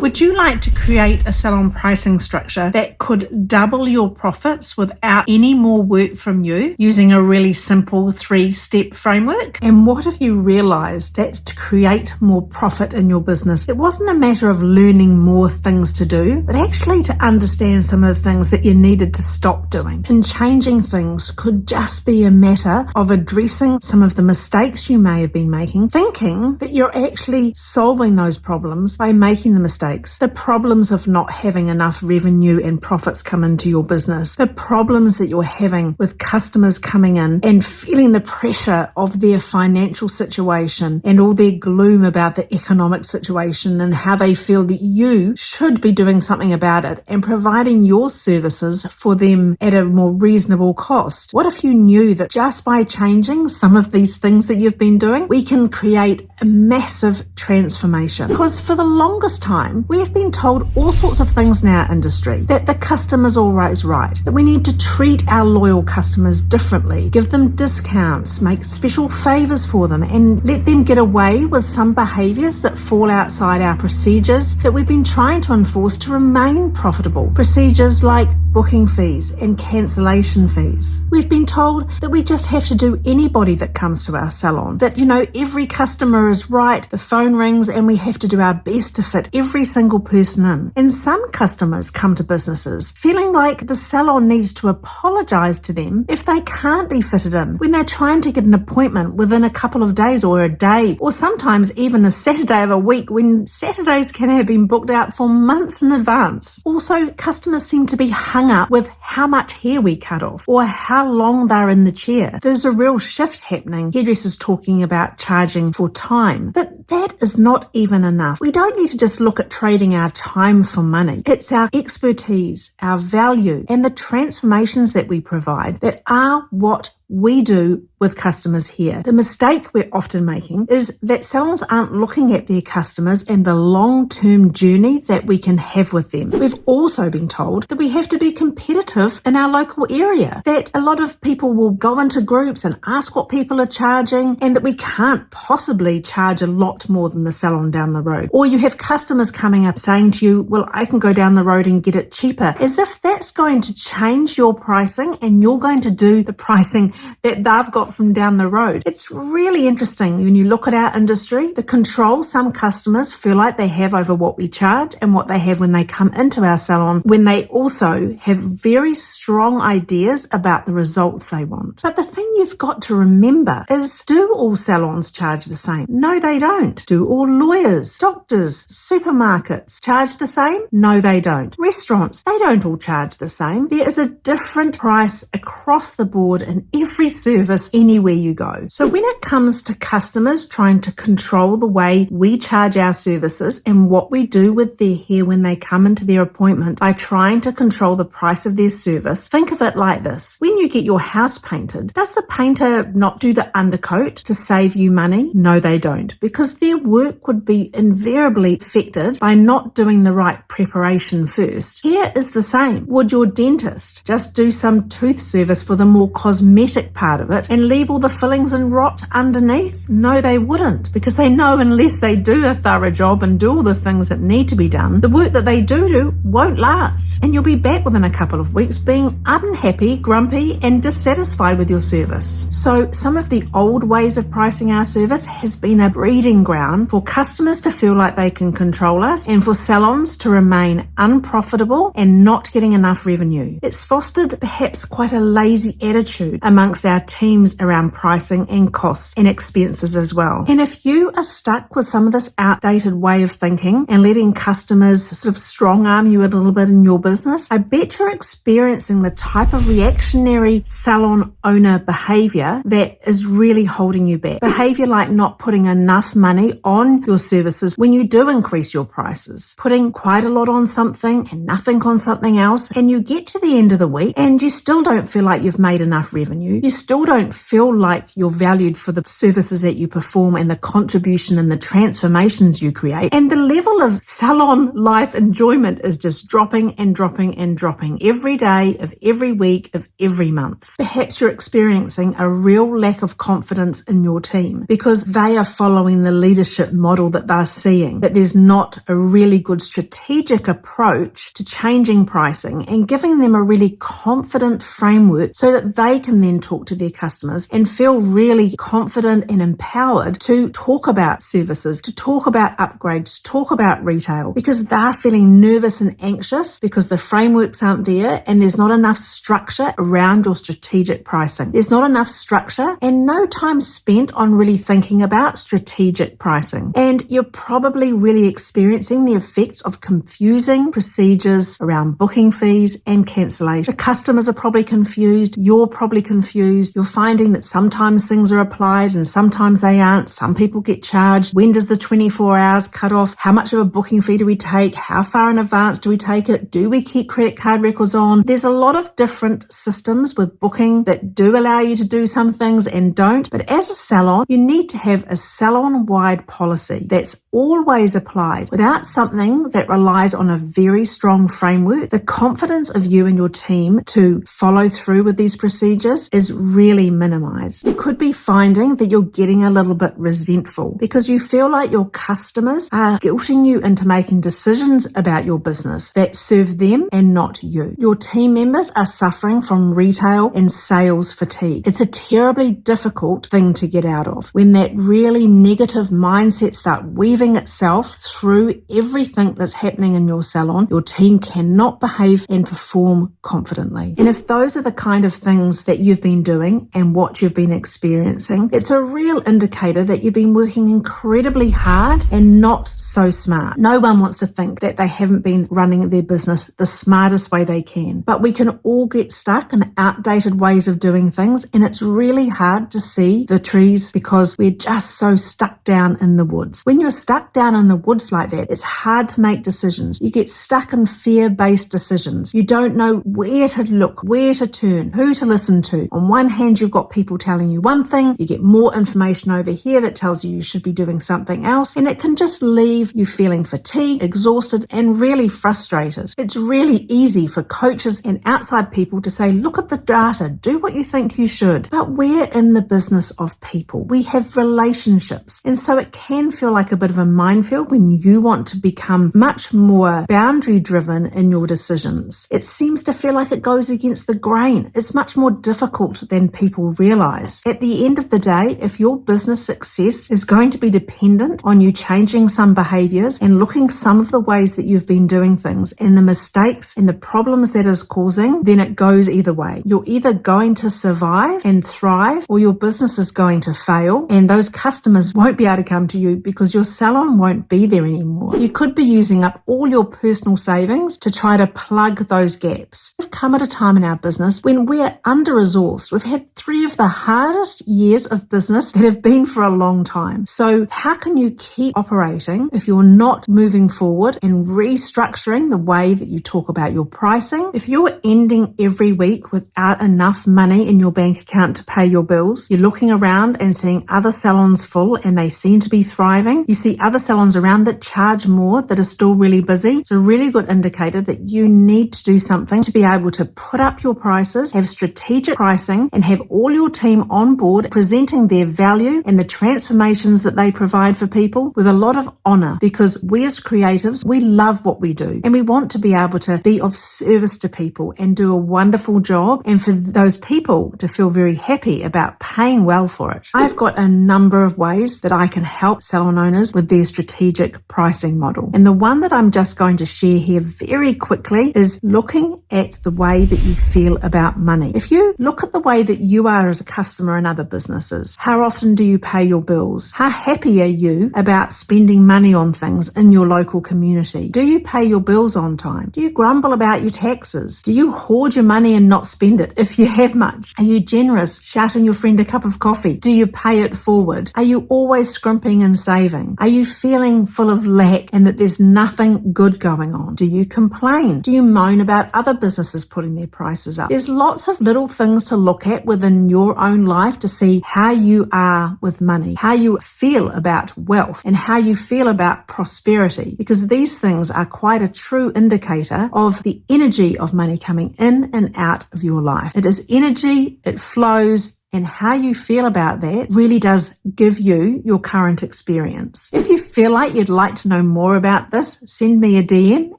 Would you like to create a salon pricing structure that could double your profits without any more work from you using a really simple 3-step framework? And what if you realized that to create more profit in your business, it wasn't a matter of learning more things to do, but actually to understand some of the things that you needed to stop doing? And changing things could just be a matter of addressing some of the mistakes you may have been making, thinking that you're actually solving those problems by making the mistakes. The problems of not having enough revenue and profits come into your business, the problems that you're having with customers coming in and feeling the pressure of their financial situation and all their gloom about the economic situation and how they feel that you should be doing something about it and providing your services for them at a more reasonable cost. What if you knew that just by changing some of these things that you've been doing, we can create a massive transformation? Because for the longest time, we have been told all sorts of things in our industry, that the customer's always right, that we need to treat our loyal customers differently, give them discounts, make special favors for them, and let them get away with some behaviors that fall outside our procedures that we've been trying to enforce to remain profitable. Procedures like booking fees and cancellation fees. We've been told that we just have to do anybody that comes to our salon, that, every customer is right, the phone rings, and we have to do our best to fit every single person in. And some customers come to businesses feeling like the salon needs to apologize to them if they can't be fitted in when they're trying to get an appointment within a couple of days or a day, or sometimes even a Saturday of a week, when Saturdays can have been booked out for months in advance. Also, customers seem to be hung up with how much hair we cut off or how long they're in the chair. There's a real shift happening. Hairdressers talking about charging for time, but that is not even enough. We don't need to just look at trading our time for money. It's our expertise, our value, and the transformations that we provide that are what we do with customers here. The mistake we're often making is that salons aren't looking at their customers and the long-term journey that we can have with them. We've also been told that we have to be competitive in our local area, that a lot of people will go into groups and ask what people are charging, and that we can't possibly charge a lot more than the salon down the road. Or you have customers coming up saying to you, well, I can go down the road and get it cheaper, as if that's going to change your pricing and you're going to do the pricing that they've got from down the road. It's really interesting when you look at our industry, the control some customers feel like they have over what we charge and what they have when they come into our salon, when they also have very strong ideas about the results they want. But the thing you've got to remember is, do all salons charge the same? No, they don't. Do all lawyers, doctors, supermarkets charge the same? No, they don't. Restaurants, they don't all charge the same. There is a different price across the board in every service anywhere you go. So when it comes to customers trying to control the way we charge our services and what we do with their hair when they come into their appointment by trying to control the price of their service, think of it like this. When you get your house painted, does the painter not do the undercoat to save you money? No, they don't, because their work would be invariably affected by not doing the right preparation first. Here is the same. Would your dentist just do some tooth service for the more cosmetic part of it and leave all the fillings and rot underneath? No, they wouldn't, because they know unless they do a thorough job and do all the things that need to be done, the work that they do won't last, and you'll be back within a couple of weeks being unhappy, grumpy, and dissatisfied with your service. So some of the old ways of pricing our service has been a breeding ground for customers to feel like they can control us and for salons to remain unprofitable and not getting enough revenue. It's fostered perhaps quite a lazy attitude amongst our teams around pricing and costs and expenses as well. And if you are stuck with some of this outdated way of thinking and letting customers sort of strong arm you a little bit in your business, I bet you're experiencing the type of reactionary salon owner behavior that is really holding you back. Behavior like not putting enough money on your services when you do increase your prices, putting quite a lot on something and nothing on something else, and you get to the end of the week and you still don't feel like you've made enough revenue. You still don't feel like you're valued for the services that you perform and the contribution and the transformations you create. And the level of salon life enjoyment is just dropping and dropping and dropping every day of every week of every month. Perhaps you're experiencing a real lack of confidence in your team because they are following the leadership model that they're seeing, that there's not a really good strategic approach to changing pricing and giving them a really confident framework so that they can then talk to their customers and feel really confident and empowered to talk about services, to talk about upgrades, to talk about retail, because they're feeling nervous and anxious because the frameworks aren't there and there's not enough structure around your strategic pricing. There's not enough structure and no time spent on really thinking about strategic pricing. And you're probably really experiencing the effects of confusing procedures around booking fees and cancellation. The customers are probably confused. You're probably confused. You're finding that sometimes things are applied and sometimes they aren't. Some people get charged. When does the 24 hours cut off? How much of a booking fee do we take? How far in advance do we take it? Do we keep credit card records on? There's a lot of different systems with booking that do allow you to do some things and don't. But as a salon, you need to have a salon-wide policy that's always applied. Without something that relies on a very strong framework, the confidence of you and your team to follow through with these procedures is really minimized. You could be finding that you're getting a little bit resentful because you feel like your customers are guilting you into making decisions about your business that serve them and not you. Your team members are suffering from retail and sales fatigue. It's a terribly difficult thing to get out of when that really negative mindset starts weaving itself through everything that's happening in your salon. Your team cannot behave and perform confidently. And if those are the kind of things that you've been doing and what you've been experiencing, it's a real indicator that you've been working incredibly hard and not so smart. No one wants to think that they haven't been running their business the smartest way they can, but we can all get stuck in outdated ways of doing things, and it's really hard to see the trees because we're just so stuck down in the woods. When you're stuck down in the woods like that, it's hard to make decisions. You get stuck in fear-based decisions. You don't know where to look, where to turn, who to listen to. On one hand, you've got people telling you one thing, you get more information over here that tells you should be doing something else, and it can just leave you feeling fatigued, exhausted, and really frustrated. It's really easy for coaches and outside people to say, look at the data, do what you think you should. But we're in the business of people. We have relationships. And so it can feel like a bit of a minefield when you want to become much more boundary driven in your decisions. It seems to feel like it goes against the grain. It's much more difficult than people realize. At the end of the day, if your business success is going to be dependent on you changing some behaviors and looking some of the ways that you've been doing things and the mistakes and the problems that is causing, then it goes either way. You're either going to survive and thrive or your business is going to fail and those customers won't be able to come to you because your salon won't be there anymore. You could be using up all your personal savings to try to plug those gaps. We've come at a time in our business when we're under-resourced. We've had 3 of the hardest years of business that have been for a long time. So how can you keep operating if you're not moving forward and restructuring the way that you talk about your pricing? If you're ending every week without enough money in your bank account to pay your bills, you're looking around and seeing other salons full and they seem to be thriving. You see other salons around that charge more that are still really busy. It's a really good indicator that you need to do something to be able to put up your prices, have strategic pricing, and have all your team on board presenting their value and the transformations that they provide for people with a lot of honor, because we as creatives, we love what we do and we want to be able to be of service to people and do a wonderful job and for those people to feel very happy about paying well for it. I've got a number of ways that I can help salon owners with their strategic pricing model. And the one that I'm just going to share here very quickly is looking at the way that you feel about money. If you look at the way that you are as a customer in other businesses, how often do you pay your bills? How happy are you about spending money on things in your local community? Do you pay your bills on time? Do you grumble about your taxes? Do you hoard your money and not spend it if you have much? Are you generous, shouting your friend a cup of coffee? Do you pay it forward? Are you always scrimping and saving? Are you feeling full of lack and that there's nothing good going on? Do you complain? Do you moan about other businesses putting their prices up? There's lots of little things to look at within your own life to see how you are with money, how you feel about wealth, and how you feel about prosperity, because these things are quite a true indicator of the energy of money coming in and out of your life. It is energy, it flows, and how you feel about that really does give you your current experience. If you feel like you'd like to know more about this, send me a DM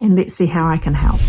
and let's see how I can help.